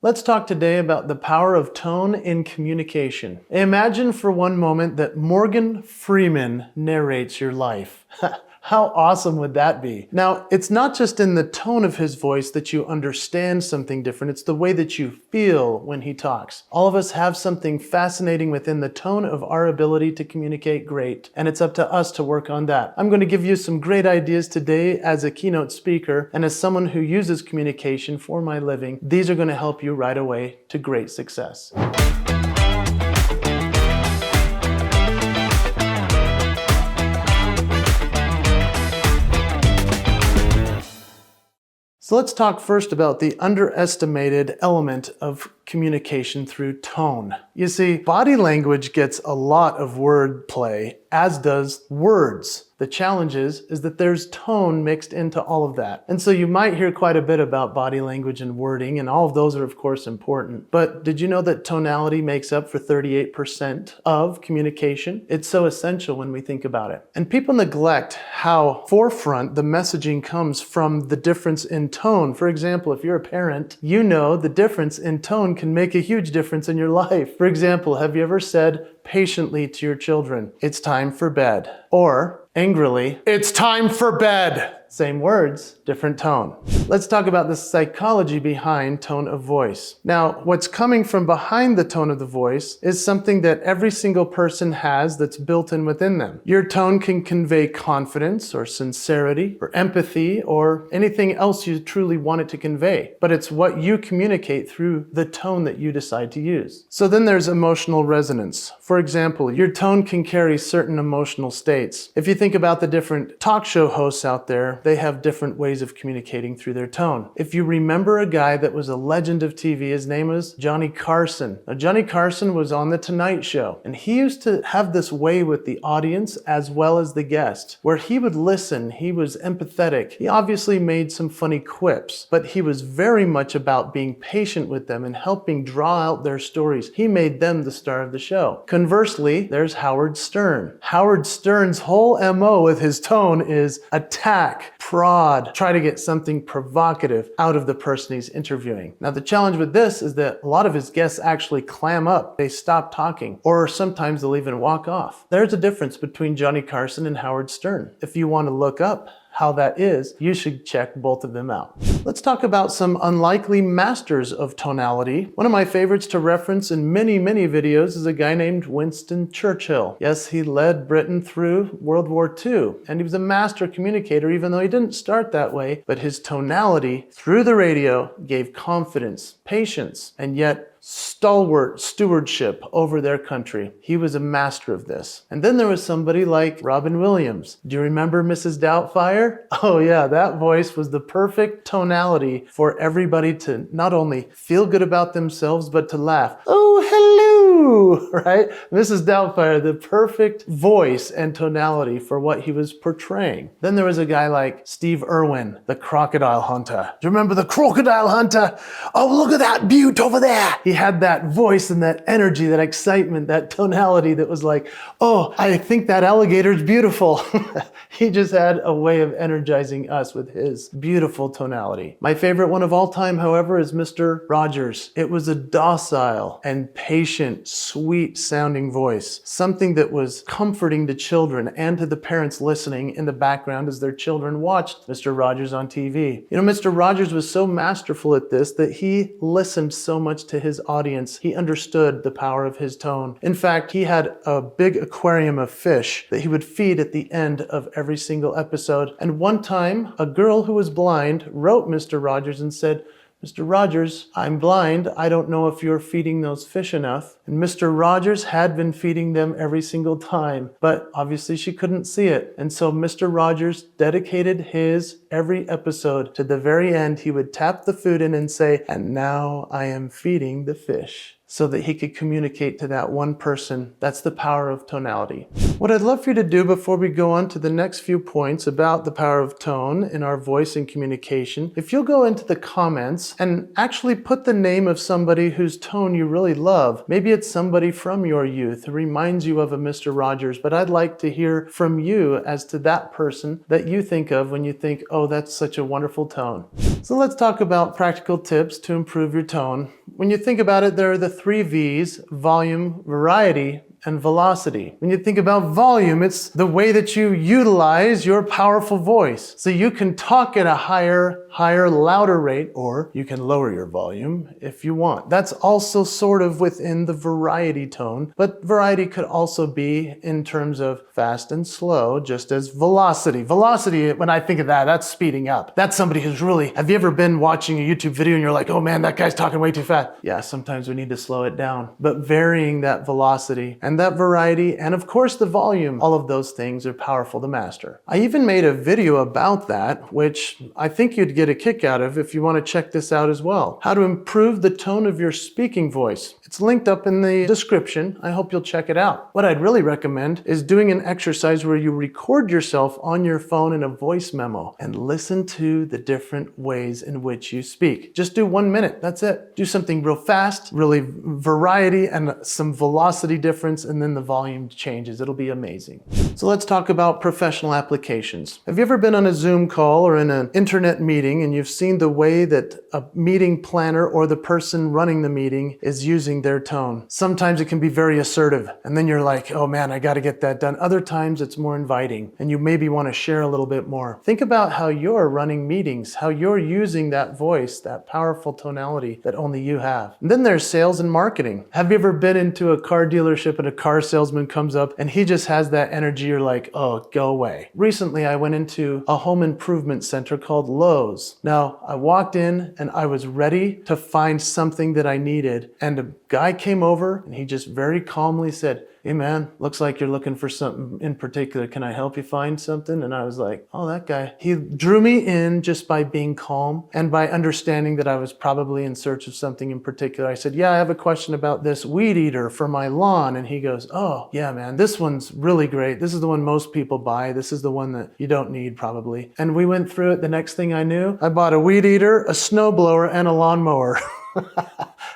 Let's talk today about the power of tone in communication. Imagine for one moment that Morgan Freeman narrates your life. How awesome would that be? Now, it's not just in the tone of his voice that you understand something different, it's the way that you feel when he talks. All of us have something fascinating within the tone of our ability to communicate great, and it's up to us to work on that. I'm going to give you some great ideas today as a keynote speaker and as someone who uses communication for my living. These are going to help you right away to great success. So let's talk first about the underestimated element of communication through tone. You see, body language gets a lot of word play, as does words. The challenge is that there's tone mixed into all of that. And so you might hear quite a bit about body language and wording, and all of those are of course important. But did you know that tonality makes up for 38% of communication? It's so essential when we think about it. And people neglect how forefront the messaging comes from the difference in tone. For example, if you're a parent, you know the difference in tone can make a huge difference in your life. For example, have you ever said patiently to your children, "It's time for bed," or angrily, "It's time for bed"? Same words, different tone. Let's talk about the psychology behind tone of voice. Now, what's coming from behind the tone of the voice is something that every single person has that's built in within them. Your tone can convey confidence or sincerity or empathy or anything else you truly want it to convey. But it's what you communicate through the tone that you decide to use. So then there's emotional resonance. For example, your tone can carry certain emotional states. If you think about the different talk show hosts out there, they have different ways of communicating through their tone. If you remember a guy that was a legend of TV, his name was Johnny Carson. Now, Johnny Carson was on The Tonight Show, and he used to have this way with the audience as well as the guest, where he would listen, he was empathetic. He obviously made some funny quips, but he was very much about being patient with them and helping draw out their stories. He made them the star of the show. Conversely, there's Howard Stern. Howard Stern's whole MO with his tone is attack, prod, try to get something provocative out of the person he's interviewing. Now, the challenge with this is that a lot of his guests actually clam up. They stop talking, or sometimes they'll even walk off. There's a difference between Johnny Carson and Howard Stern. If you want to look up how that is, you should check both of them out. Let's talk about some unlikely masters of tonality. One of my favorites to reference in many videos is a guy named Winston Churchill. Yes, he led Britain through World War II, and he was a master communicator, even though he didn't start that way, but his tonality through the radio gave confidence, patience, and yet stalwart stewardship over their country. He was a master of this. And then there was somebody like Robin Williams. Do you remember Mrs. Doubtfire? Oh yeah, that voice was the perfect tonality for everybody to not only feel good about themselves, but to laugh. Oh, hello, right? Mrs. Doubtfire, the perfect voice and tonality for what he was portraying. Then there was a guy like Steve Irwin, the crocodile hunter. Do you remember the crocodile hunter? Oh, look at that butte over there. He had that voice and that energy, that excitement, that tonality that was like, oh, I think that alligator's beautiful. He just had a way of energizing us with his beautiful tonality. My favorite one of all time, however, is Mr. Rogers. It was a docile and patient, sweet sounding voice, something that was comforting to children and to the parents listening in the background as their children watched Mr. Rogers on TV. You know, Mr. Rogers was so masterful at this that he listened so much to his audience. He understood the power of his tone. In fact, he had a big aquarium of fish that he would feed at the end of every single episode. And one time, a girl who was blind wrote Mr. Rogers and said, "Mr. Rogers, I'm blind. I don't know if you're feeding those fish enough." And Mr. Rogers had been feeding them every single time, but obviously she couldn't see it. And so Mr. Rogers dedicated his every episode to the very end. He would tap the food in and say, "And now I am feeding the fish," so that he could communicate to that one person. That's the power of tonality. What I'd love for you to do before we go on to the next few points about the power of tone in our voice and communication, if you'll go into the comments and actually put the name of somebody whose tone you really love. Maybe it's somebody from your youth who reminds you of a Mr. Rogers, but I'd like to hear from you as to that person that you think of when you think, oh, that's such a wonderful tone. So let's talk about practical tips to improve your tone. When you think about it, there are the 3 V's: volume, variety, and velocity. When you think about volume, it's the way that you utilize your powerful voice. So you can talk at a higher, louder rate, or you can lower your volume if you want. That's also sort of within the variety tone, but variety could also be in terms of fast and slow, just as velocity. Velocity, when I think of that, that's speeding up. That's somebody who's really, have you ever been watching a YouTube video and you're like, oh man, that guy's talking way too fast? Yeah, sometimes we need to slow it down, but varying that velocity and that variety, and of course the volume, all of those things are powerful to master. I even made a video about that, which I think you'd get a kick out of if you want to check this out as well. How to improve the tone of your speaking voice. It's linked up in the description. I hope you'll check it out. What I'd really recommend is doing an exercise where you record yourself on your phone in a voice memo and listen to the different ways in which you speak. Just do 1 minute, that's it. Do something real fast, really variety and some velocity difference, and then the volume changes. It'll be amazing. So let's talk about professional applications. Have you ever been on a Zoom call or in an internet meeting and you've seen the way that a meeting planner or the person running the meeting is using their tone? Sometimes it can be very assertive, and then you're like, oh man, I gotta get that done. Other times it's more inviting, and you maybe wanna share a little bit more. Think about how you're running meetings, how you're using that voice, that powerful tonality that only you have. And then there's sales and marketing. Have you ever been into a car dealership and a car salesman comes up and he just has that energy? You're like, oh, go away. Recently, I went into a home improvement center called Lowe's. Now, I walked in and I was ready to find something that I needed, and a guy came over and he just very calmly said, hey man, looks like you're looking for something in particular. Can I help you find something? And I was like, oh, that guy. He drew me in just by being calm and by understanding that I was probably in search of something in particular. I said, yeah, I have a question about this weed eater for my lawn. And he goes, oh yeah, man, this one's really great. This is the one most people buy. This is the one that you don't need probably. And we went through it. The next thing I knew, I bought a weed eater, a snowblower, and a lawnmower.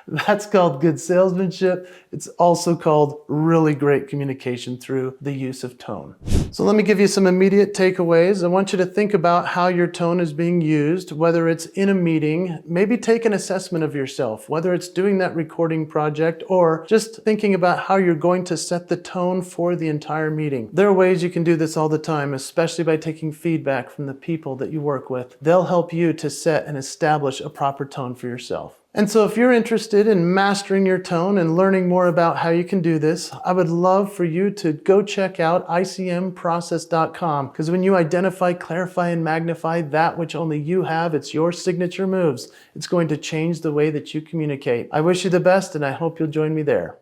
That's called good salesmanship. It's also called really great communication through the use of tone. So let me give you some immediate takeaways. I want you to think about how your tone is being used, whether it's in a meeting, maybe take an assessment of yourself, whether it's doing that recording project or just thinking about how you're going to set the tone for the entire meeting. There are ways you can do this all the time, especially by taking feedback from the people that you work with. They'll help you to set and establish a proper tone for yourself. And so if you're interested in mastering your tone and learning more about how you can do this, I would love for you to go check out icmprocess.com, because when you identify, clarify, and magnify that which only you have, it's your signature moves, it's going to change the way that you communicate. I wish you the best, and I hope you'll join me there.